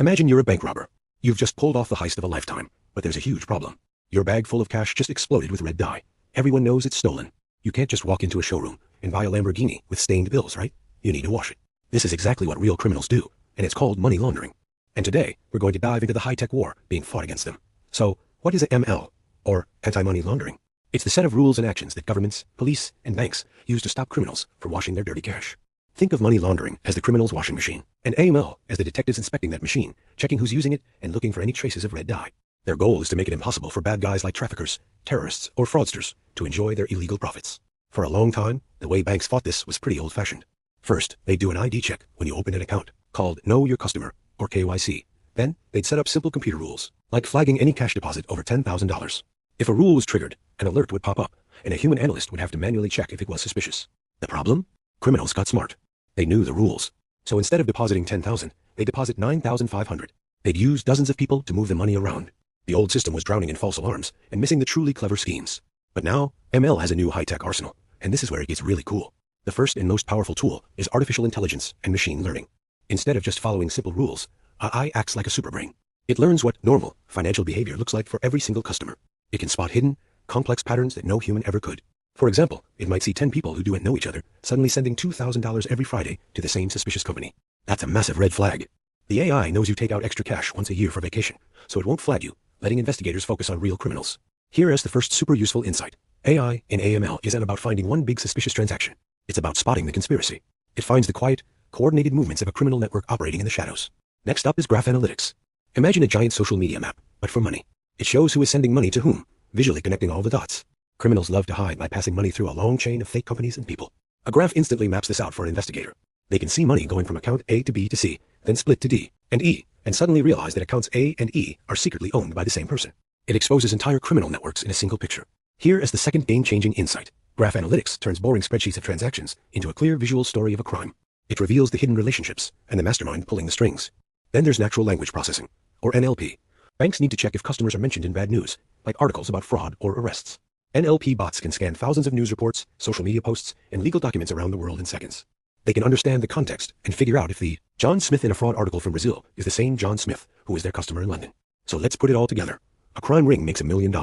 Imagine you're a bank robber. You've just pulled off the heist of a lifetime, but there's a huge problem. Your bag full of cash just exploded with red dye. Everyone knows it's stolen. You can't just walk into a showroom and buy a Lamborghini with stained bills, right? You need to wash it. This is exactly what real criminals do, and it's called money laundering. And today, we're going to dive into the high-tech war being fought against them. So, what is ML, or anti-money laundering? It's the set of rules and actions that governments, police, and banks use to stop criminals from washing their dirty cash. Think of money laundering as the criminal's washing machine, and AML as the detectives inspecting that machine, checking who's using it, and looking for any traces of red dye. Their goal is to make it impossible for bad guys like traffickers, terrorists, or fraudsters to enjoy their illegal profits. For a long time, the way banks fought this was pretty old-fashioned. First, they'd do an ID check when you open an account, called Know Your Customer, or KYC. Then, they'd set up simple computer rules, like flagging any cash deposit over $10,000. If a rule was triggered, an alert would pop up, and a human analyst would have to manually check if it was suspicious. The problem? Criminals got smart. They knew the rules. So instead of depositing $10,000, they deposit $9,500. They'd use dozens of people to move the money around. The old system was drowning in false alarms and missing the truly clever schemes. But now, ML has a new high-tech arsenal, and this is where it gets really cool. The first and most powerful tool is artificial intelligence and machine learning. Instead of just following simple rules, AI acts like a superbrain. It learns what normal financial behavior looks like for every single customer. It can spot hidden, complex patterns that no human ever could. For example, it might see 10 people who don't know each other suddenly sending $2,000 every Friday to the same suspicious company. That's a massive red flag. The AI knows you take out extra cash once a year for vacation, so it won't flag you, letting investigators focus on real criminals. Here is the first super useful insight. AI in AML isn't about finding one big suspicious transaction. It's about spotting the conspiracy. It finds the quiet, coordinated movements of a criminal network operating in the shadows. Next up is graph analytics. Imagine a giant social media map, but for money. It shows who is sending money to whom, visually connecting all the dots. Criminals love to hide by passing money through a long chain of fake companies and people. A graph instantly maps this out for an investigator. They can see money going from account A to B to C, then split to D and E, and suddenly realize that accounts A and E are secretly owned by the same person. It exposes entire criminal networks in a single picture. Here is the second game-changing insight. Graph analytics turns boring spreadsheets of transactions into a clear visual story of a crime. It reveals the hidden relationships and the mastermind pulling the strings. Then there's natural language processing, or NLP. Banks need to check if customers are mentioned in bad news, like articles about fraud or arrests. NLP bots can scan thousands of news reports, social media posts, and legal documents around the world in seconds. They can understand the context and figure out if the John Smith in a fraud article from Brazil is the same John Smith who is their customer in London. So let's put it all together. A crime ring makes $1 million.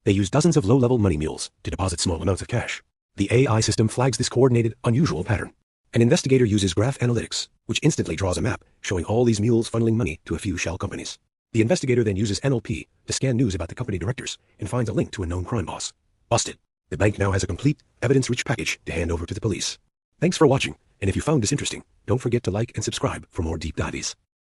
They use dozens of low-level money mules to deposit small amounts of cash. The AI system flags this coordinated, unusual pattern. An investigator uses graph analytics, which instantly draws a map showing all these mules funneling money to a few shell companies. The investigator then uses NLP to scan news about the company directors and finds a link to a known crime boss. Busted. The bank now has a complete, evidence-rich package to hand over to the police. Thanks for watching, and if you found this interesting, don't forget to like and subscribe for more deep dives.